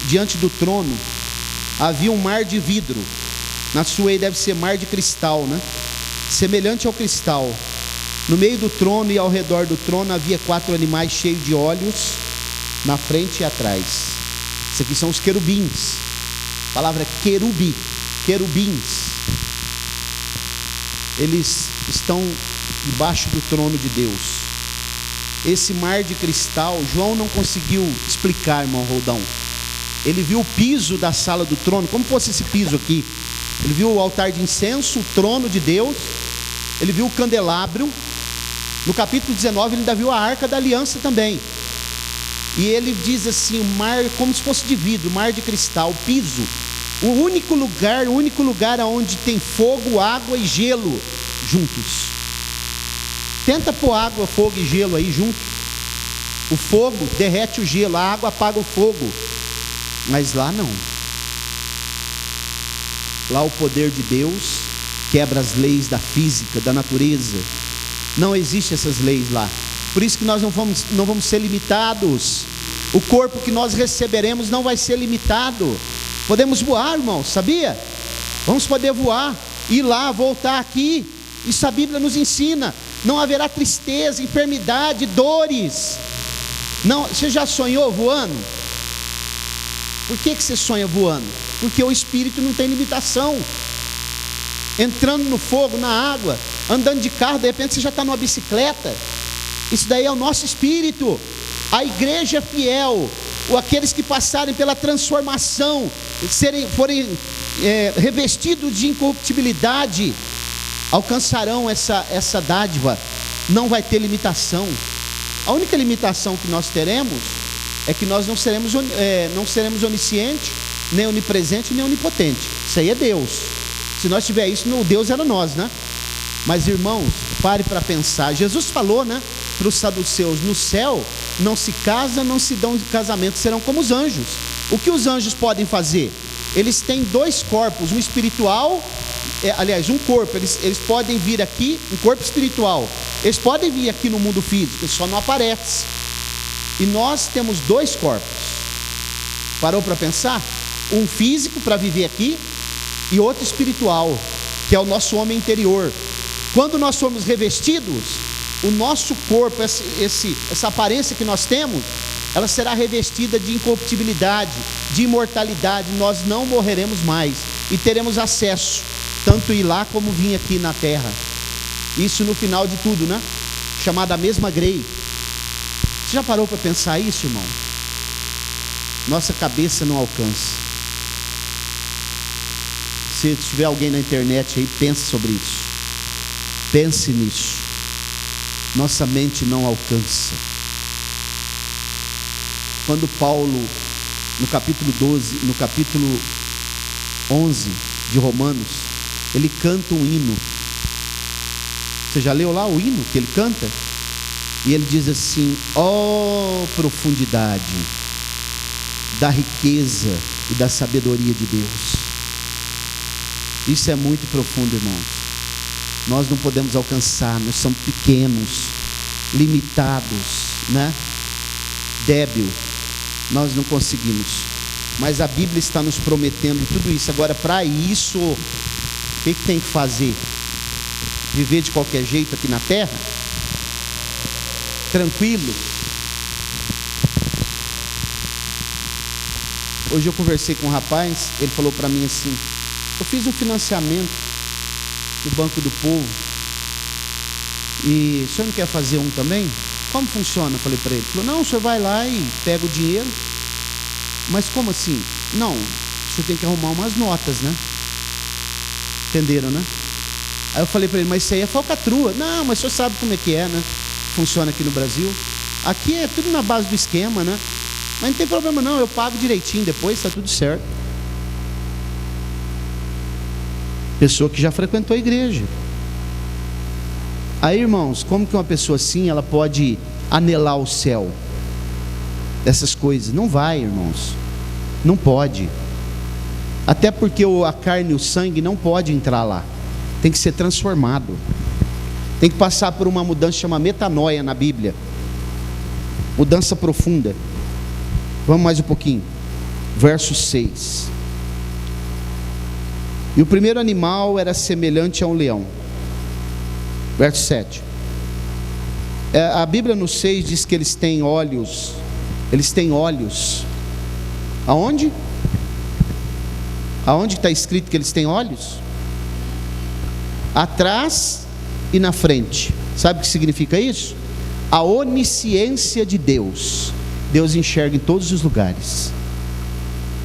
diante do trono havia um mar de vidro, na sua aí deve ser mar de cristal, né? Semelhante ao cristal. No meio do trono e ao redor do trono havia 4 animais cheios de olhos, na frente e atrás. Isso aqui são os querubins. A palavra é querubim, querubins. Eles estão debaixo do trono de Deus. Esse mar de cristal, João não conseguiu explicar, irmão Roldão. Ele viu o piso da sala do trono, como fosse esse piso aqui. Ele viu o altar de incenso, o trono de Deus. Ele viu o candelabro. No capítulo 19 ele ainda viu a arca da aliança também. E ele diz assim: o mar como se fosse de vidro, mar de cristal, o piso. O único lugar onde tem fogo, água e gelo juntos. Tenta pôr água, fogo e gelo aí junto. O fogo derrete o gelo, a água apaga o fogo. Mas lá não. Lá o poder de Deus quebra as leis da física, da natureza. Não existem essas leis lá. Por isso que nós não vamos ser limitados. O corpo que nós receberemos não vai ser limitado. Podemos voar, irmão, sabia? Vamos poder voar, ir lá, voltar aqui. Isso a Bíblia nos ensina. Não haverá tristeza, enfermidade, dores. Não, você já sonhou voando? Por que você sonha voando? Porque o espírito não tem limitação. Entrando no fogo, na água, andando de carro, de repente você já está numa bicicleta. Isso daí é o nosso espírito. A igreja fiel, ou aqueles que passarem pela transformação, forem revestidos de incorruptibilidade, alcançarão essa dádiva. Não vai ter limitação. A única limitação que nós teremos é que nós não seremos onisciente, nem onipresente, nem onipotente. Isso aí é Deus. Se nós tiver isso, o Deus era nós, né? Mas irmãos, pare para pensar. Jesus falou, né, para os saduceus: no céu não se casa, não se dão casamento, serão como os anjos. O que os anjos podem fazer? Eles têm 2 corpos, um espiritual, um corpo. Eles podem vir aqui, um corpo espiritual. Eles podem vir aqui no mundo físico, eles só não aparecem. E nós temos 2 corpos. Parou para pensar? Um físico para viver aqui e outro espiritual, que é o nosso homem interior. Quando nós formos revestidos, o nosso corpo, essa aparência que nós temos, ela será revestida de incorruptibilidade, de imortalidade. Nós não morreremos mais e teremos acesso, tanto ir lá como vir aqui na terra. Isso no final de tudo, né? Chamada mesma grei. Você já parou para pensar isso, irmão? Nossa cabeça não alcança. Se tiver alguém na internet aí, pense sobre isso. Pense nisso. Nossa mente não alcança. Quando Paulo, no capítulo 12, no capítulo 11 de Romanos, ele canta um hino. Você já leu lá o hino que ele canta? E ele diz assim: ó profundidade da riqueza e da sabedoria de Deus. Isso é muito profundo, irmãos. Nós não podemos alcançar, nós somos pequenos, limitados, né? Débil, nós não conseguimos. Mas a Bíblia está nos prometendo tudo isso. Agora, para isso, o que tem que fazer? viver de qualquer jeito aqui na terra, tranquilo. Hoje eu conversei com um rapaz, ele falou para mim assim: eu fiz um financiamento no Banco do Povo, e o senhor não quer fazer um também? Como funciona? Eu falei para ele. Ele falou: não, o senhor vai lá e pega o dinheiro. Mas como assim? Não, o senhor tem que arrumar umas notas, né? Entenderam, né? Aí eu falei para ele: mas isso aí é falcatrua. Não, mas o senhor sabe como é que é, né? Funciona aqui no Brasil. Aqui é tudo na base do esquema, né? Mas não tem problema não, eu pago direitinho depois, está tudo certo. Pessoa que já frequentou a igreja. Aí, irmãos, como que uma pessoa assim, ela pode anelar o céu? Essas coisas, não vai, irmãos. Não pode. Até porque a carne e o sangue não pode entrar lá. Tem que ser transformado. Tem que passar por uma mudança chamada metanoia na Bíblia. Mudança profunda. Vamos mais um pouquinho. Verso 6. E o primeiro animal era semelhante a um leão. Verso 7. A Bíblia no 6 diz que eles têm olhos. Eles têm olhos. Aonde? Aonde está escrito que eles têm olhos? Atrás e na frente. Sabe o que significa isso? A onisciência de Deus. Deus enxerga em todos os lugares.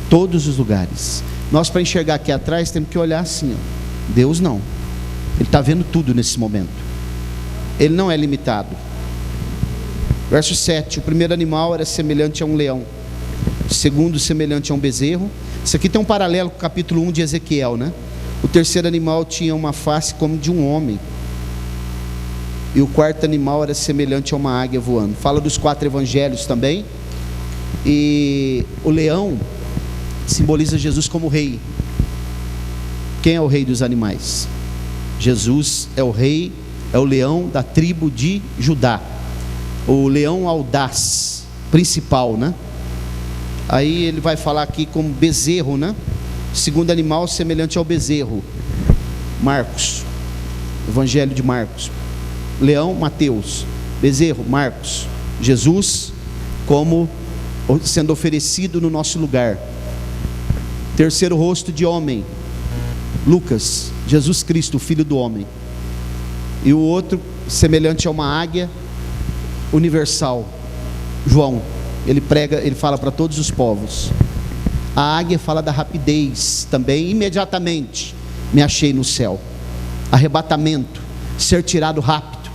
Todos os lugares. Nós, para enxergar aqui atrás, temos que olhar assim, ó. Deus não. Ele está vendo tudo nesse momento. Ele não é limitado. Verso 7. O primeiro animal era semelhante a um leão. O segundo semelhante a um bezerro. Isso aqui tem um paralelo com o capítulo 1 de Ezequiel, né? O terceiro animal tinha uma face como de um homem. E o quarto animal era semelhante a uma águia voando. Fala dos 4 evangelhos também. E o leão simboliza Jesus como rei. Quem é o rei dos animais? Jesus é o rei, é o leão da tribo de Judá. O leão audaz, principal, né? Aí ele vai falar aqui como bezerro, né? Segundo animal semelhante ao bezerro. Marcos, Evangelho de Marcos. Leão, Mateus. Bezerro, Marcos. Jesus como sendo oferecido no nosso lugar. Terceiro rosto de homem, Lucas, Jesus Cristo, o Filho do homem. E o outro semelhante a uma águia universal, João. Ele prega, ele fala para todos os povos. A águia fala da rapidez também. Imediatamente me achei no céu. Arrebatamento, ser tirado rápido.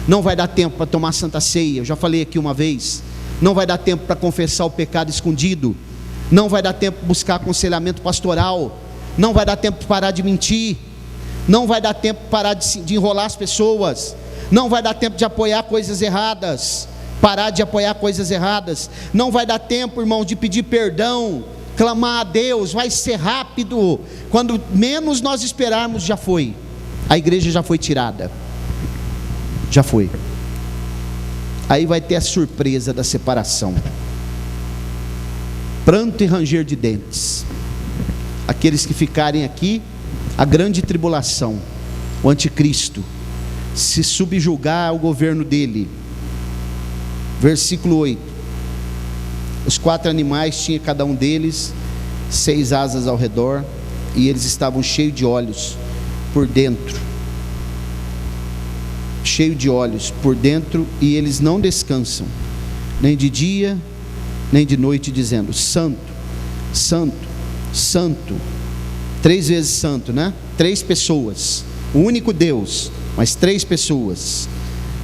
Não vai dar tempo para tomar santa ceia. Eu já falei aqui uma vez. Não vai dar tempo para confessar o pecado escondido. Não vai dar tempo para buscar aconselhamento pastoral. Não vai dar tempo de parar de mentir. Não vai dar tempo de parar de enrolar as pessoas. Não vai dar tempo de apoiar coisas erradas. Parar de apoiar coisas erradas. Não vai dar tempo, irmão, de pedir perdão, clamar a Deus. Vai ser rápido. Quando menos nós esperarmos, já foi. A igreja já foi tirada. Já foi. Aí vai ter a surpresa da separação. Pranto e ranger de dentes. Aqueles que ficarem aqui, a grande tribulação, o anticristo, se subjugar ao governo dele. Versículo 8. Os 4 animais tinham cada um deles 6 asas ao redor, e eles estavam cheios de olhos por dentro. Cheio de olhos por dentro, e eles não descansam, nem de dia, nem de noite, dizendo: Santo, Santo, Santo. 3 vezes santo, né? 3 pessoas, o único Deus, mas 3 pessoas.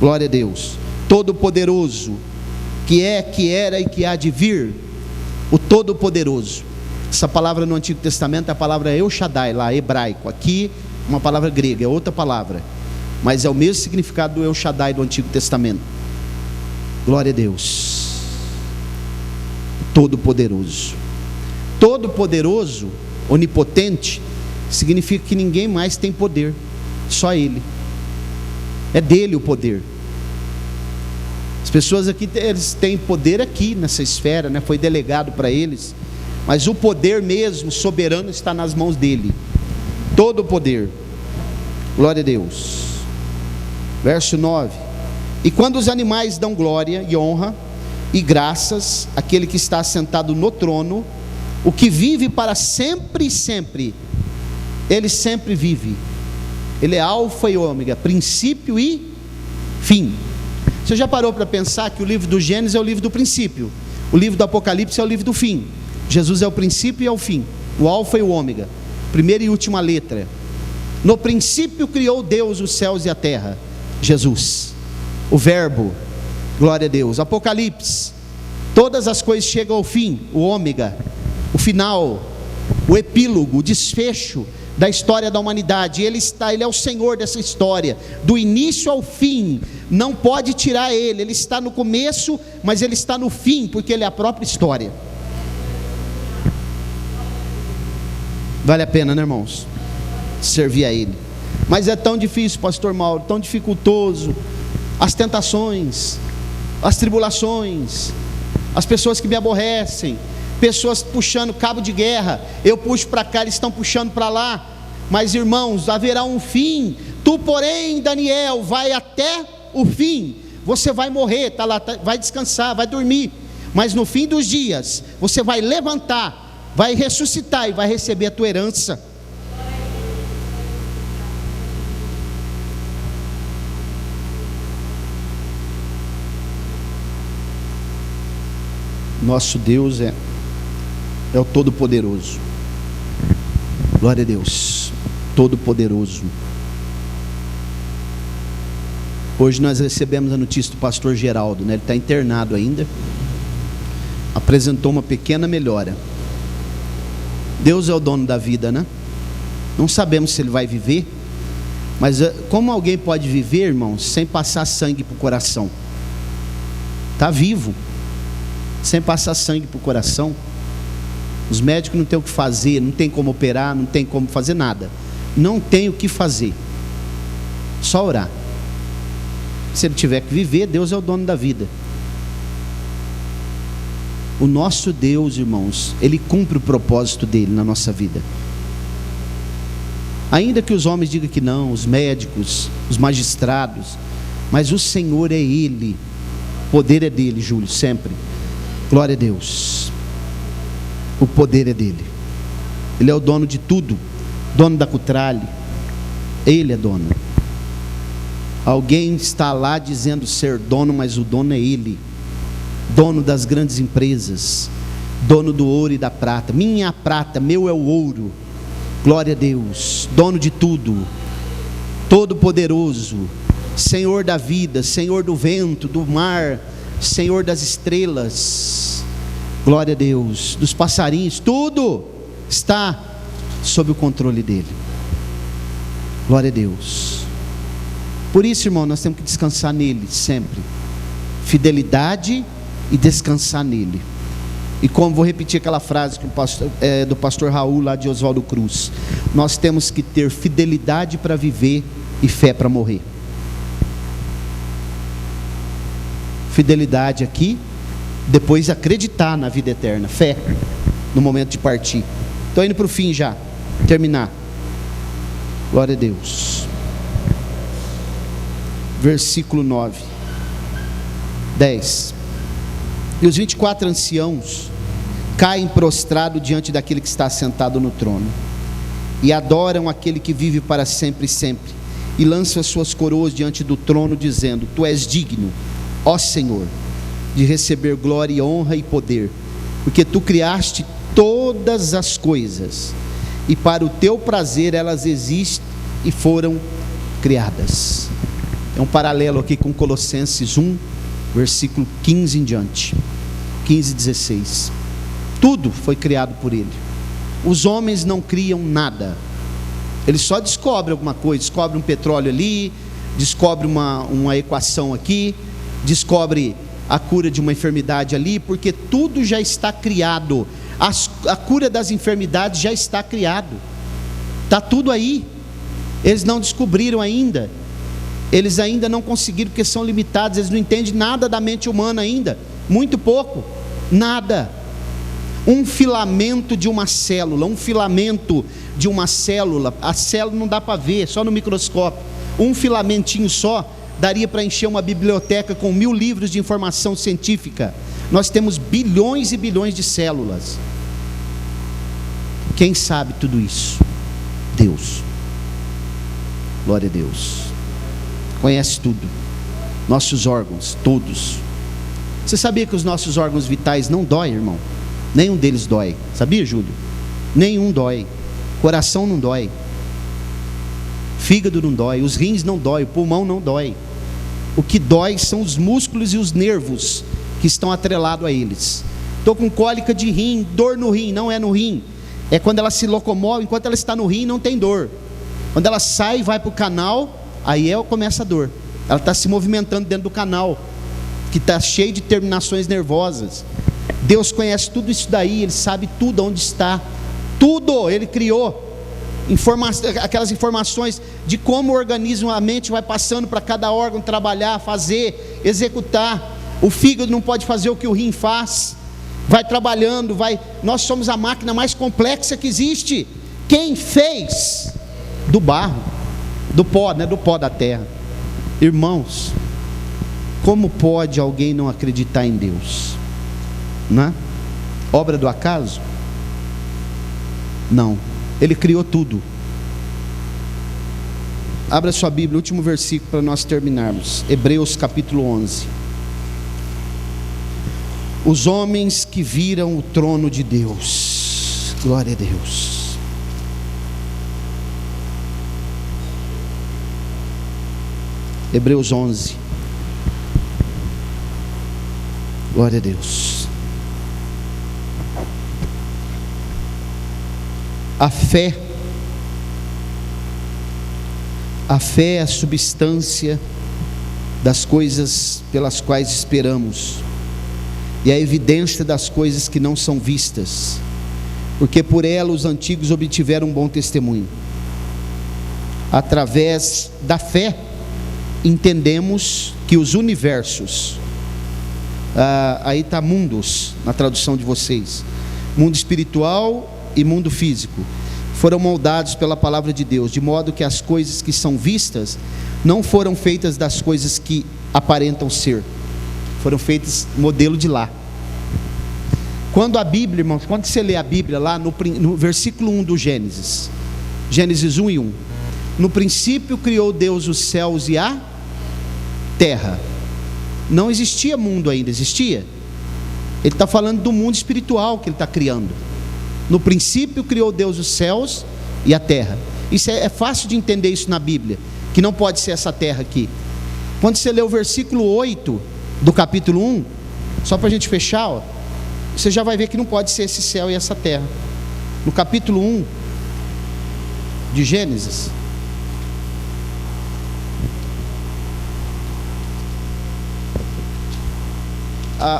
Glória a Deus. Todo-Poderoso, que é, que era e que há de vir. O Todo-Poderoso. Essa palavra no Antigo Testamento é a palavra El Shaddai, lá hebraico. Aqui uma palavra grega, é outra palavra, mas é o mesmo significado do El Shaddai do Antigo Testamento. Glória a Deus. Todo-Poderoso. Todo-Poderoso, onipotente, significa que ninguém mais tem poder, só Ele. É dele o poder. As pessoas aqui, eles têm poder aqui nessa esfera, né? Foi delegado para eles, mas o poder mesmo, soberano, está nas mãos dele. Todo o poder. Glória a Deus. Verso 9: e quando os animais dão glória e honra e graças àquele que está sentado no trono, o que vive para sempre e sempre, ele sempre vive. Ele é alfa e ômega, princípio e fim. Você já parou para pensar que o livro do Gênesis é o livro do princípio, o livro do Apocalipse é o livro do fim? Jesus é o princípio e é o fim, o alfa e o ômega, primeira e última letra. No princípio criou Deus os céus e a terra, Jesus, o verbo, glória a Deus. Apocalipse, todas as coisas chegam ao fim, o ômega, o final, o epílogo, o desfecho da história da humanidade. Ele é o Senhor dessa história, do início ao fim, não pode tirar ele está no começo, mas ele está no fim, porque ele é a própria história. Vale a pena, né, irmãos, servir a ele. Mas é tão difícil, pastor Mauro, tão dificultoso, as tentações, as tribulações, as pessoas que me aborrecem, pessoas puxando cabo de guerra, eu puxo para cá, eles estão puxando para lá. Mas irmãos, haverá um fim. Tu porém, Daniel, vai até o fim. Você vai morrer, tá lá, vai descansar, vai dormir, mas no fim dos dias você vai levantar, vai ressuscitar e vai receber a tua herança. Nosso Deus é o Todo-Poderoso. Glória a Deus, Todo-Poderoso. Hoje nós recebemos a notícia do pastor Geraldo, né? Ele está internado ainda, apresentou uma pequena melhora. Deus é o dono da vida, né? Não sabemos se ele vai viver, mas como alguém pode viver, irmãos, sem passar sangue para o coração? Está vivo, sem passar sangue para o coração. Os médicos não têm o que fazer, não tem como operar, não tem como fazer nada, não tem o que fazer, só orar. Se ele tiver que viver, Deus é o dono da vida. O nosso Deus, irmãos, ele cumpre o propósito dele na nossa vida. Ainda que os homens digam que não, os médicos, os magistrados, mas o Senhor é ele, o poder é dele, Júlio, sempre. Glória a Deus. O poder é dele. Ele é o dono de tudo, dono da Cutrale, ele é dono. Alguém está lá dizendo ser dono, mas o dono é ele, dono das grandes empresas, dono do ouro e da prata. Minha é a prata, meu é o ouro. Glória a Deus, dono de tudo, Todo-Poderoso, Senhor da vida, Senhor do vento, do mar, Senhor das estrelas. Glória a Deus, dos passarinhos, tudo está sob o controle dele. Glória a Deus. Por isso, irmão, nós temos que descansar nele sempre. Fidelidade e descansar nele. E como vou repetir aquela frase que do pastor Raul lá de Oswaldo Cruz, nós temos que ter fidelidade para viver e fé para morrer. Fidelidade aqui, depois acreditar na vida eterna, fé no momento de partir. Estou indo para o fim já, terminar. Glória a Deus. Versículo 9, 10. E os 24 anciãos caem prostrados diante daquele que está sentado no trono, e adoram aquele que vive para sempre e sempre, e lançam as suas coroas diante do trono, dizendo: Tu és digno, ó Senhor, de receber glória e honra e poder, porque Tu criaste todas as coisas, e para o Teu prazer elas existem e foram criadas. É um paralelo aqui com Colossenses 1, versículo 15 em diante, 15 e 16. Tudo foi criado por Ele. Os homens não criam nada, eles só descobrem alguma coisa, descobrem um petróleo ali, descobrem uma equação aqui, descobre a cura de uma enfermidade ali, porque tudo já está criado. A cura das enfermidades já está criado, está tudo aí. Eles não descobriram ainda, eles ainda não conseguiram, porque são limitados, eles não entendem nada da mente humana ainda, muito pouco, nada. Um filamento de uma célula, a célula não dá para ver, só no microscópio. Um filamentinho só daria para encher uma biblioteca com 1000 livros de informação científica. Nós temos bilhões e bilhões de células. Quem sabe tudo isso? Deus. Glória a Deus. Conhece tudo. Nossos órgãos, todos. Você sabia que os nossos órgãos vitais não dói, irmão? Nenhum deles dói. Sabia, Júlio? Nenhum dói. Coração não dói. Fígado não dói. Os rins não dói. O pulmão não dói. O que dói são os músculos e os nervos que estão atrelados a eles. Estou com cólica de rim, dor no rim. Não é no rim. É quando ela se locomove. Enquanto ela está no rim, não tem dor. Quando ela sai e vai para o canal, aí começa a dor. Ela está se movimentando dentro do canal, que está cheio de terminações nervosas. Deus conhece tudo isso daí. Ele sabe tudo onde está. Tudo Ele criou. Aquelas informações de como o organismo, a mente vai passando para cada órgão trabalhar, fazer, executar. O fígado não pode fazer o que o rim faz. Vai trabalhando, nós somos a máquina mais complexa que existe. Quem fez? Do barro, do pó, né? Do pó da terra. Irmãos, como pode alguém não acreditar em Deus? Né? Obra do acaso? Não. Ele criou tudo. Abra sua Bíblia, último versículo para nós terminarmos. Hebreus capítulo 11. Os homens que viram o trono de Deus. Glória a Deus. Hebreus 11. Glória a Deus. A fé é a substância das coisas pelas quais esperamos, e a evidência das coisas que não são vistas, porque por ela os antigos obtiveram um bom testemunho. Através da fé entendemos que os universos, aí está mundos na tradução de vocês, mundo espiritual e mundo físico, foram moldados pela palavra de Deus, de modo que as coisas que são vistas não foram feitas das coisas que aparentam ser, foram feitas modelo de lá. Quando a Bíblia, irmãos, quando você lê a Bíblia lá no versículo 1 do Gênesis 1 e 1, no princípio criou Deus os céus e a terra. Não existia mundo ainda, existia? Ele está falando do mundo espiritual que ele está criando. No princípio criou Deus os céus e a terra. Isso é fácil de entender isso na Bíblia, que não pode ser essa terra aqui. Quando você lê o versículo 8 do capítulo 1, só para a gente fechar, você já vai ver que não pode ser esse céu e essa terra. No capítulo 1 de Gênesis,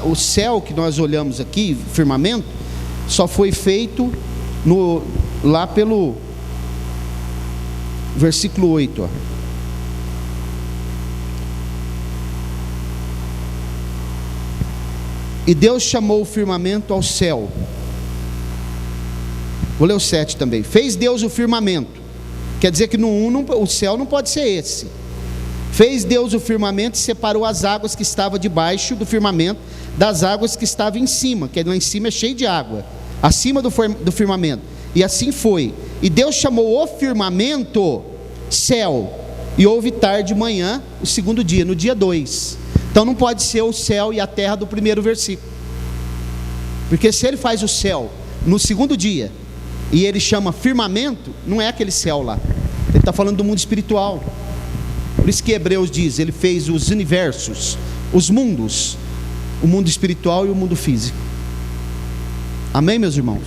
o céu que nós olhamos aqui, firmamento, só foi feito lá pelo versículo 8. E Deus chamou o firmamento ao céu. Vou ler o 7 também. Fez Deus o firmamento. Quer dizer que no 1 o céu não pode ser esse. Fez Deus o firmamento e separou as águas que estavam debaixo do firmamento das águas que estavam em cima, que lá em cima é cheio de água, acima do firmamento. E assim foi. E Deus chamou o firmamento céu. E houve tarde e manhã, o segundo dia, no dia 2. Então não pode ser o céu e a terra do primeiro versículo, porque se ele faz o céu no segundo dia e ele chama firmamento, não é aquele céu lá. Ele está falando do mundo espiritual. Por isso que Hebreus diz, ele fez os universos, os mundos, o mundo espiritual e o mundo físico. Amém, meus irmãos?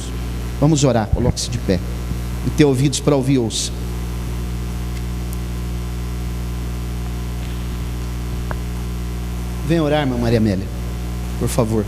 Vamos orar, coloque-se de pé. E ter ouvidos para ouvir, ouça. Vem orar, irmã Maria Amélia, por favor.